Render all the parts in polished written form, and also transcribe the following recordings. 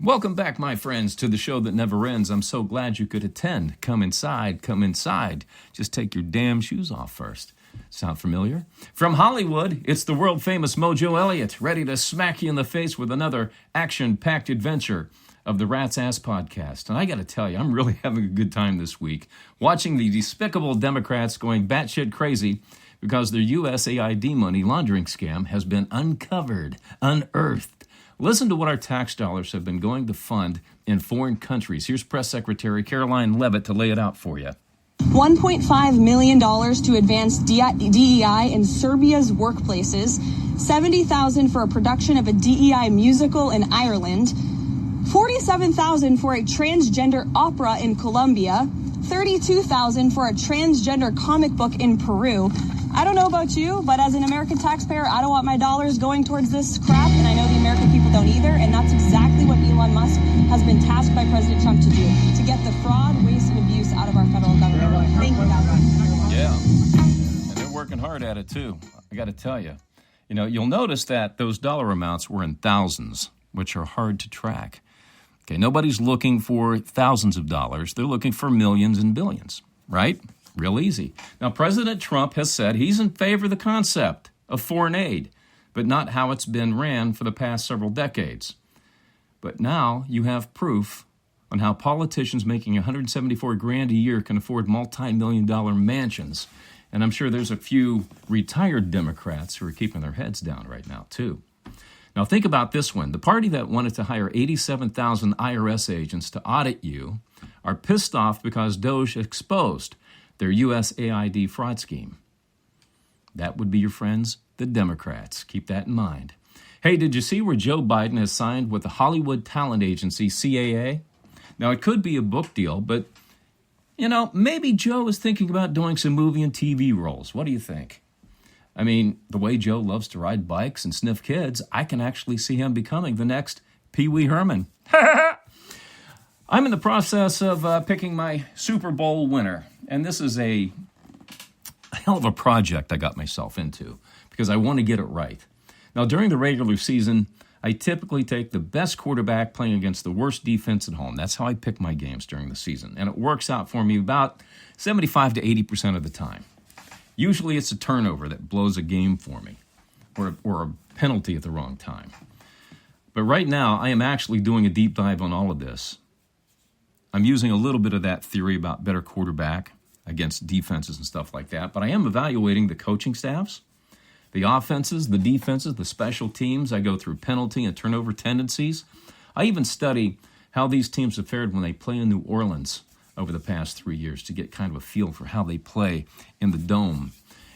Welcome back, my friends, to the show that never ends. I'm so glad you could attend. Come inside, come inside. Just take your damn shoes off first. Sound familiar? From Hollywood, it's the world-famous Mojo Elliott, ready to smack you in the face with another action-packed adventure of the Rat's Ass Podcast. And I got to tell you, I'm really having a good time this week, watching the despicable Democrats going batshit crazy because their USAID money laundering scam has been unearthed. Listen to what our tax dollars have been going to fund in foreign countries. Here's Press Secretary Caroline Leavitt to lay it out for you. $1.5 million to advance DEI in Serbia's workplaces, $70,000 for a production of a DEI musical in Ireland, $47,000 for a transgender opera in Colombia, $32,000 for a transgender comic book in Peru. I don't know about you, but as an American taxpayer, I don't want my dollars going towards this crap, and I know the American people don't either, and that's exactly what Elon Musk has been tasked by President Trump to do, to get the fraud, waste, and abuse out of our federal government. Thank you, guys. Yeah, and they're working hard at it, too. I got to tell you. You know, you'll notice that those dollar amounts were in thousands, which are hard to track. Okay, nobody's looking for thousands of dollars. They're looking for millions and billions, right? Real easy. Now, President Trump has said he's in favor of the concept of foreign aid, but not how it's been ran for the past several decades. But now you have proof on how politicians making $174,000 a year can afford multi-million-dollar mansions. And I'm sure there's a few retired Democrats who are keeping their heads down right now, too. Now, think about this one. The party that wanted to hire 87,000 IRS agents to audit you are pissed off because DOJ exposed their USAID fraud scheme. That would be your friends, the Democrats. Keep that in mind. Hey, did you see where Joe Biden has signed with the Hollywood talent agency, CAA? Now, it could be a book deal, but, you know, maybe Joe is thinking about doing some movie and TV roles. What do you think? I mean, the way Joe loves to ride bikes and sniff kids, I can actually see him becoming the next Pee Wee Herman. I'm in the process of picking my Super Bowl winner, and this is a hell of a project I got myself into because I want to get it right. Now, during the regular season, I typically take the best quarterback playing against the worst defense at home. That's how I pick my games during the season, and it works out for me about 75 to 80% of the time. Usually it's a turnover that blows a game for me or a penalty at the wrong time. But right now, I am actually doing a deep dive on all of this. I'm using a little bit of that theory about better quarterback against defenses and stuff like that, but I am evaluating the coaching staffs, the offenses, the defenses, the special teams. I go through penalty and turnover tendencies. I even study how these teams have fared when they play in New Orleans over the past 3 years to get kind of a feel for how they play in the Dome.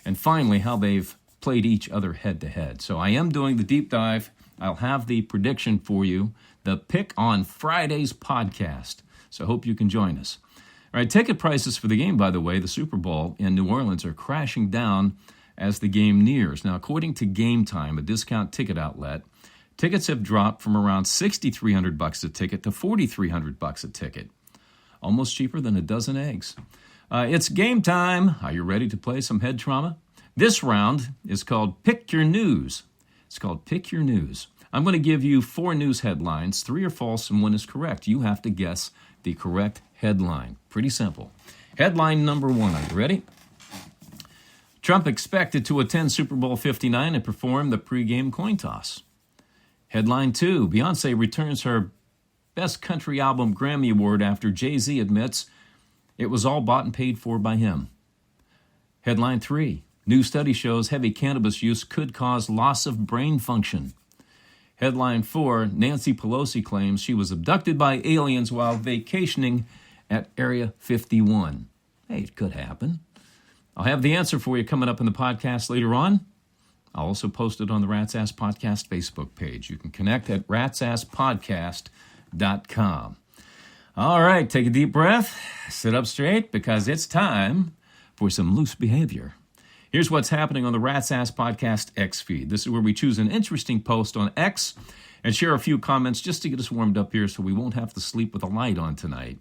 And finally, how they've played each other head-to-head. So I am doing the deep dive. I'll have the prediction for you, the pick on Friday's podcast. So I hope you can join us. All right, ticket prices for the game, by the way, the Super Bowl in New Orleans are crashing down as the game nears. Now, according to Game Time, a discount ticket outlet, tickets have dropped from around $6,300 a ticket to $4,300 a ticket. Almost cheaper than a dozen eggs. It's game time. Are you ready to play some head trauma? This round is called Pick Your News. It's called Pick Your News. I'm going to give you 4 news headlines. 3 are false and 1 is correct. You have to guess the correct headline. Pretty simple. Headline number 1. Are you ready? Trump expected to attend Super Bowl 59 and perform the pregame coin toss. Headline 2. Beyonce returns her Best Country Album Grammy Award after Jay-Z admits it was all bought and paid for by him. Headline 3. New study shows heavy cannabis use could cause loss of brain function. Headline 4. Nancy Pelosi claims she was abducted by aliens while vacationing at Area 51. Hey, it could happen. I'll have the answer for you coming up in the podcast later on. I'll also post it on the Rat's Ass Podcast Facebook page. You can connect at ratsasspodcast.com. All right, take a deep breath, sit up straight, because it's time for some loose behavior. Here's what's happening on the Rat's Ass Podcast X feed. This is where we choose an interesting post on X and share a few comments just to get us warmed up here so we won't have to sleep with a light on tonight.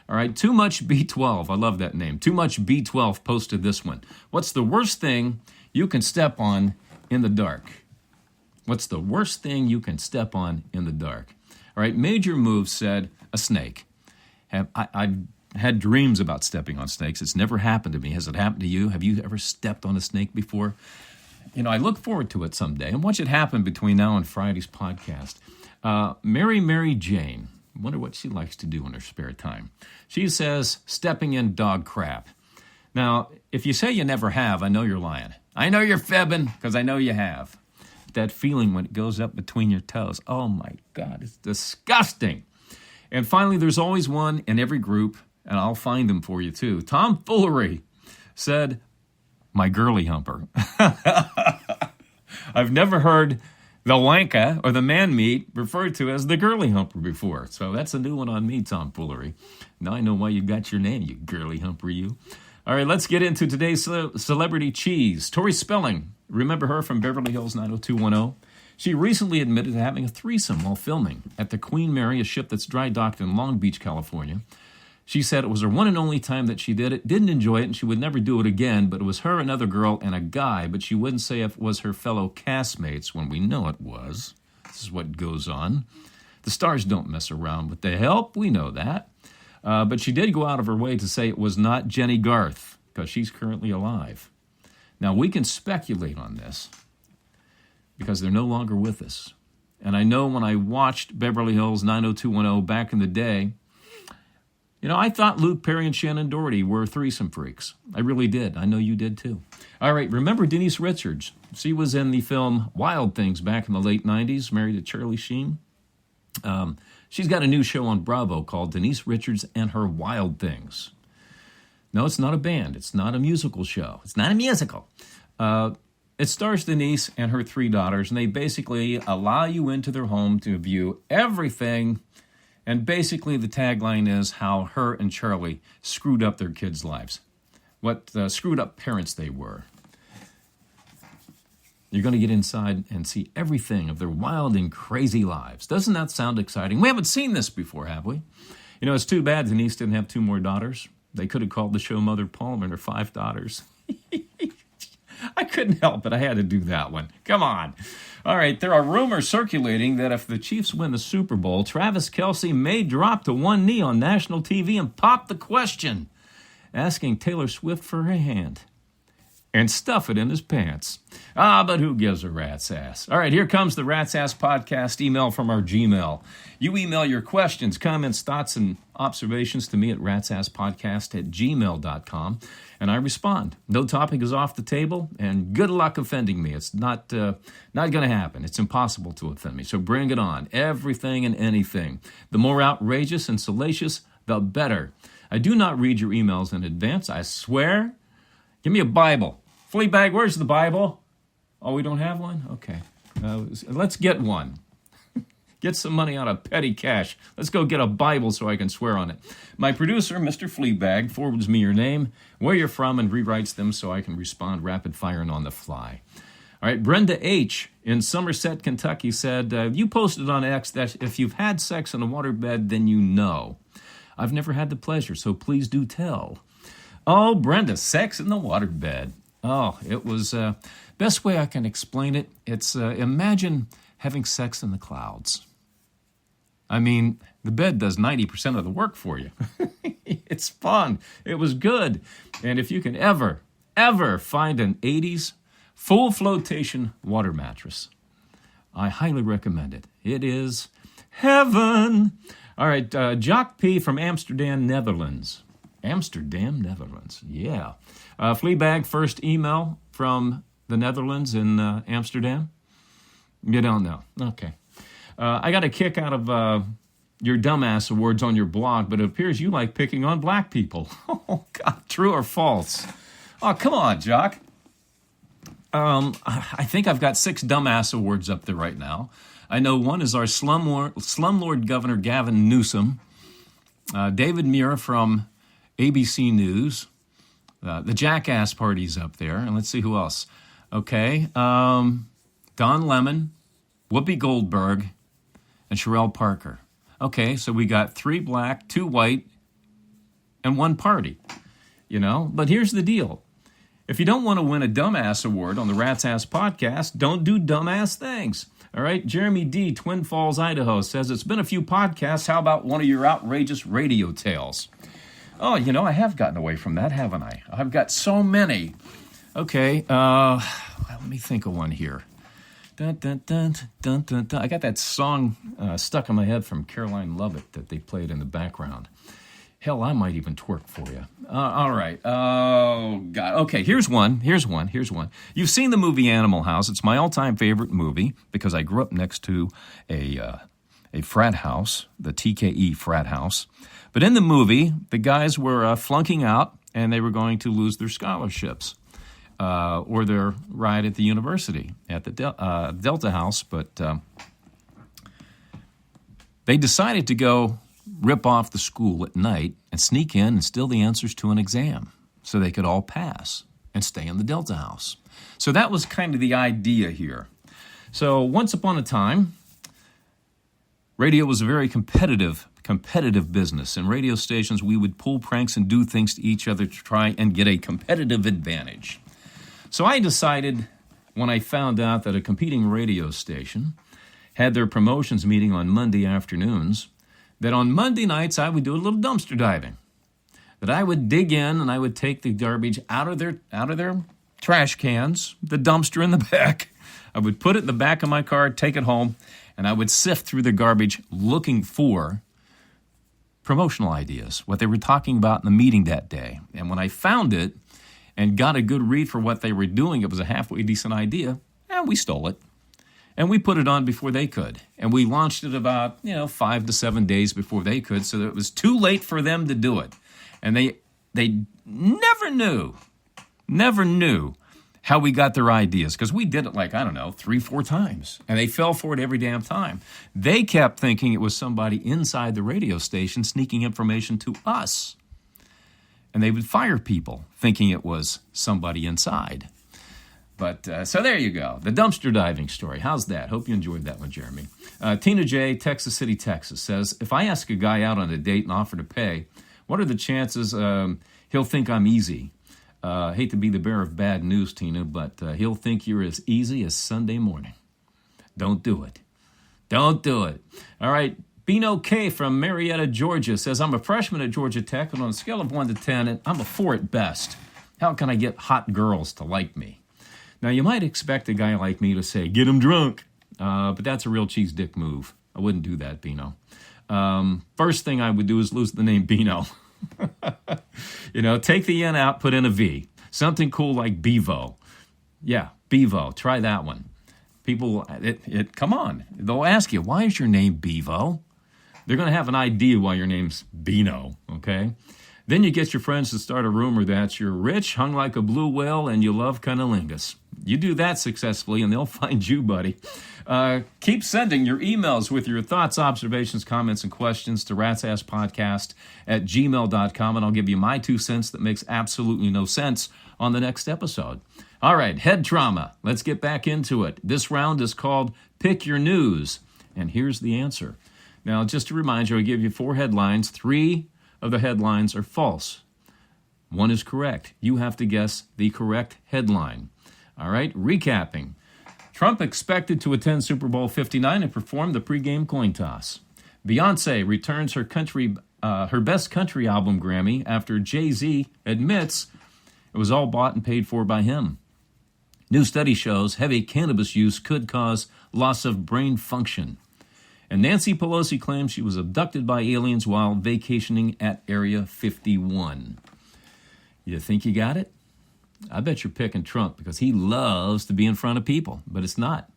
All right, Too Much B12. I love that name. Too Much B12 posted this one. What's the worst thing you can step on in the dark? What's the worst thing you can step on in the dark? All right, Major Move said, a snake. I've had dreams about stepping on snakes. It's never happened to me. Has it happened to you? Have you ever stepped on a snake before? I look forward to it someday and watch it happen between now and Friday's podcast. Mary Jane, I wonder what she likes to do in her spare time. She says, stepping in dog crap. Now, if you say you never have, I know you're lying. I know you're fibbing because I know you have. That feeling when it goes up between your toes. Oh my God, it's disgusting. And finally, there's always one in every group, and I'll find them for you too. Tomfoolery said, my girly humper. I've never heard the wanka or the man meat referred to as the girly humper before. So that's a new one on me, Tomfoolery. Now I know why you got your name, you girly humper, you. All right, let's get into today's celebrity cheese. Tori Spelling, remember her from Beverly Hills 90210? She recently admitted to having a threesome while filming at the Queen Mary, a ship that's dry docked in Long Beach, California. She said it was her one and only time that she did it, didn't enjoy it, and she would never do it again, but it was her, another girl, and a guy, but she wouldn't say if it was her fellow castmates when we know it was. This is what goes on. The stars don't mess around with the help, we know that. But she did go out of her way to say it was not Jenny Garth, because she's currently alive. Now, we can speculate on this, because they're no longer with us. And I know when I watched Beverly Hills 90210 back in the day, I thought Luke Perry and Shannon Doherty were threesome freaks. I really did. I know you did too. All right, remember Denise Richards? She was in the film Wild Things back in the late 90s, married to Charlie Sheen. She's got a new show on Bravo called Denise Richards and Her Wild Things. No, it's not a band. It's not a musical show. It's not a musical. It stars Denise and her 3 daughters, and they basically allow you into their home to view everything. And basically the tagline is how her and Charlie screwed up their kids' lives. What screwed up parents they were. You're going to get inside and see everything of their wild and crazy lives. Doesn't that sound exciting? We haven't seen this before, have we? It's too bad Denise didn't have 2 more daughters. They could have called the show Mother Palmer and her 5 daughters. I couldn't help it. I had to do that one. Come on. All right, there are rumors circulating that if the Chiefs win the Super Bowl, Travis Kelce may drop to one knee on national TV and pop the question, asking Taylor Swift for her hand and stuff it in his pants. But who gives a rat's ass? All right, here comes the Rat's Ass Podcast email from our Gmail. You email your questions, comments, thoughts, and observations to me at ratsasspodcast@gmail.com, and I respond. No topic is off the table, and good luck offending me. It's not going to happen. It's impossible to offend me, so bring it on. Everything and anything. The more outrageous and salacious, the better. I do not read your emails in advance, I swear. Give me a Bible. Fleabag, where's the Bible? Oh, we don't have one? Okay. Let's get one. Get some money out of petty cash. Let's go get a Bible so I can swear on it. My producer, Mr. Fleabag, forwards me your name, where you're from, and rewrites them so I can respond rapid fire and on the fly. All right, Brenda H. in Somerset, Kentucky said, you posted on X that if you've had sex in a waterbed, then you know. I've never had the pleasure, so please do tell. Oh, Brenda, sex in the waterbed. Oh, it was, best way I can explain it, it's imagine having sex in the clouds. I mean, the bed does 90% of the work for you. It's fun. It was good. And if you can ever find an 80s full flotation water mattress, I highly recommend it. It is heaven. All right, Jock P. from Amsterdam, Netherlands. Amsterdam, Netherlands. Yeah. Fleabag, first email from the Netherlands in Amsterdam. You don't know. Okay. I got a kick out of your dumbass awards on your blog, but it appears you like picking on black people. Oh, God. True or false? Oh, come on, Jock. I think I've got 6 dumbass awards up there right now. I know one is our slumlord Governor Gavin Newsom, David Muir from ABC News, the Jackass Party's up there, and let's see who else. Okay, Don Lemon, Whoopi Goldberg, and Sherelle Parker. Okay, so we got 3 black, 2 white, and 1 party, But here's the deal. If you don't want to win a dumbass award on the Rat's Ass Podcast, don't do dumbass things. All right, Jeremy D., Twin Falls, Idaho, says, it's been a few podcasts. How about one of your outrageous radio tales? Oh, I have gotten away from that, haven't I? I've got so many. Okay, let me think of one here. Dun, dun, dun, dun, dun, dun. I got that song stuck in my head from Caroline Lovett that they played in the background. Hell, I might even twerk for you. All right. Oh, God. Okay, here's one. You've seen the movie Animal House. It's my all-time favorite movie because I grew up next to a frat house, the TKE frat house. But in the movie, the guys were flunking out, and they were going to lose their scholarships or their ride at the university at the Delta House. But they decided to go rip off the school at night and sneak in and steal the answers to an exam so they could all pass and stay in the Delta House. So that was kind of the idea here. So once upon a time, radio was a very competitive business. In radio stations, we would pull pranks and do things to each other to try and get a competitive advantage. So I decided when I found out that a competing radio station had their promotions meeting on Monday afternoons, that on Monday nights I would do a little dumpster diving. That I would dig in and I would take the garbage out of their trash cans, the dumpster in the back. I would put it in the back of my car, take it home, and I would sift through the garbage looking for promotional ideas, what they were talking about in the meeting that day. And when I found it and got a good read for what they were doing, it was a halfway decent idea, and we stole it. And we put it on before they could. And we launched it about, 5 to 7 days before they could, so that it was too late for them to do it. And they never knew how we got their ideas, because we did it 3-4 times. And they fell for it every damn time. They kept thinking it was somebody inside the radio station sneaking information to us. And they would fire people thinking it was somebody inside. But so there you go. The dumpster diving story. How's that? Hope you enjoyed that one, Jeremy. Tina J., Texas City, Texas, says, if I ask a guy out on a date and offer to pay, what are the chances he'll think I'm easy? Hate to be the bearer of bad news, Tina, but he'll think you're as easy as Sunday morning. Don't do it. Don't do it. All right. Bino K. from Marietta, Georgia, says, I'm a freshman at Georgia Tech, and on a scale of 1 to 10, I'm a 4 at best. How can I get hot girls to like me? Now, you might expect a guy like me to say, get him drunk, but that's a real cheese dick move. I wouldn't do that, Bino. First thing I would do is lose the name Bino. Take the N out, put in a V. Something cool like Bevo. Yeah, Bevo. Try that one. People, come on. They'll ask you, why is your name Bevo? They're going to have an idea why your name's Bino, okay? Then you get your friends to start a rumor that you're rich, hung like a blue whale, and you love cunnilingus. You do that successfully, and they'll find you, buddy. Keep sending your emails with your thoughts, observations, comments, and questions to ratsasspodcast@gmail.com, and I'll give you my 2 cents that makes absolutely no sense on the next episode. All right, head trauma. Let's get back into it. This round is called Pick Your News, and here's the answer. Now, just to remind you, I give you 4 headlines. 3 of the headlines are false. 1 is correct. You have to guess the correct headline. All right, recapping. Trump expected to attend Super Bowl 59 and perform the pregame coin toss. Beyonce returns her Best Country Album Grammy after Jay-Z admits it was all bought and paid for by him. New study shows heavy cannabis use could cause loss of brain function. And Nancy Pelosi claims she was abducted by aliens while vacationing at Area 51. You think you got it? I bet you're picking Trump because he loves to be in front of people, but it's not.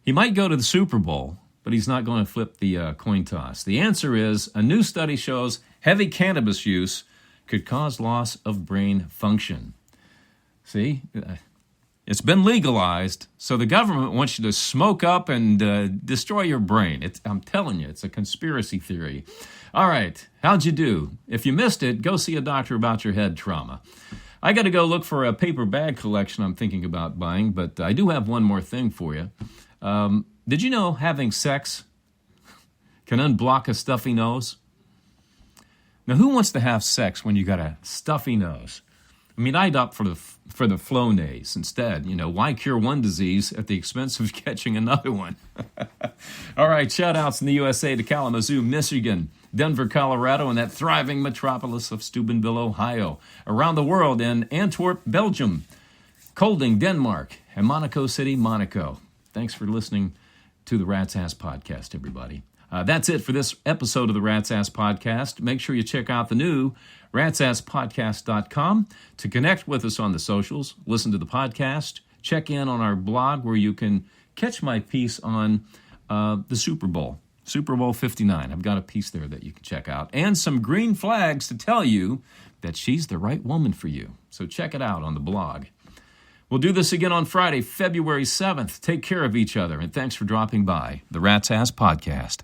He might go to the Super Bowl, but he's not going to flip the coin toss. The answer is a new study shows heavy cannabis use could cause loss of brain function. See? It's been legalized, so the government wants you to smoke up and destroy your brain. I'm telling you, it's a conspiracy theory. All right, how'd you do? If you missed it, go see a doctor about your head trauma. I got to go look for a paper bag collection I'm thinking about buying, but I do have one more thing for you. Did you know having sex can unblock a stuffy nose? Now, who wants to have sex when you got a stuffy nose? I mean, I'd opt for the Flonase instead. Why cure one disease at the expense of catching another one? All right, shout-outs in the USA to Kalamazoo, Michigan, Denver, Colorado, and that thriving metropolis of Steubenville, Ohio. Around the world in Antwerp, Belgium, Kolding, Denmark, and Monaco City, Monaco. Thanks for listening to the Rat's Ass Podcast, everybody. That's it for this episode of the Rat's Ass Podcast. Make sure you check out the new ratsasspodcast.com to connect with us on the socials, listen to the podcast, check in on our blog where you can catch my piece on the Super Bowl 59. I've got a piece there that you can check out, and some green flags to tell you that she's the right woman for you. So check it out on the blog. We'll do this again on Friday, February 7th. Take care of each other, and thanks for dropping by the Rat's Ass Podcast.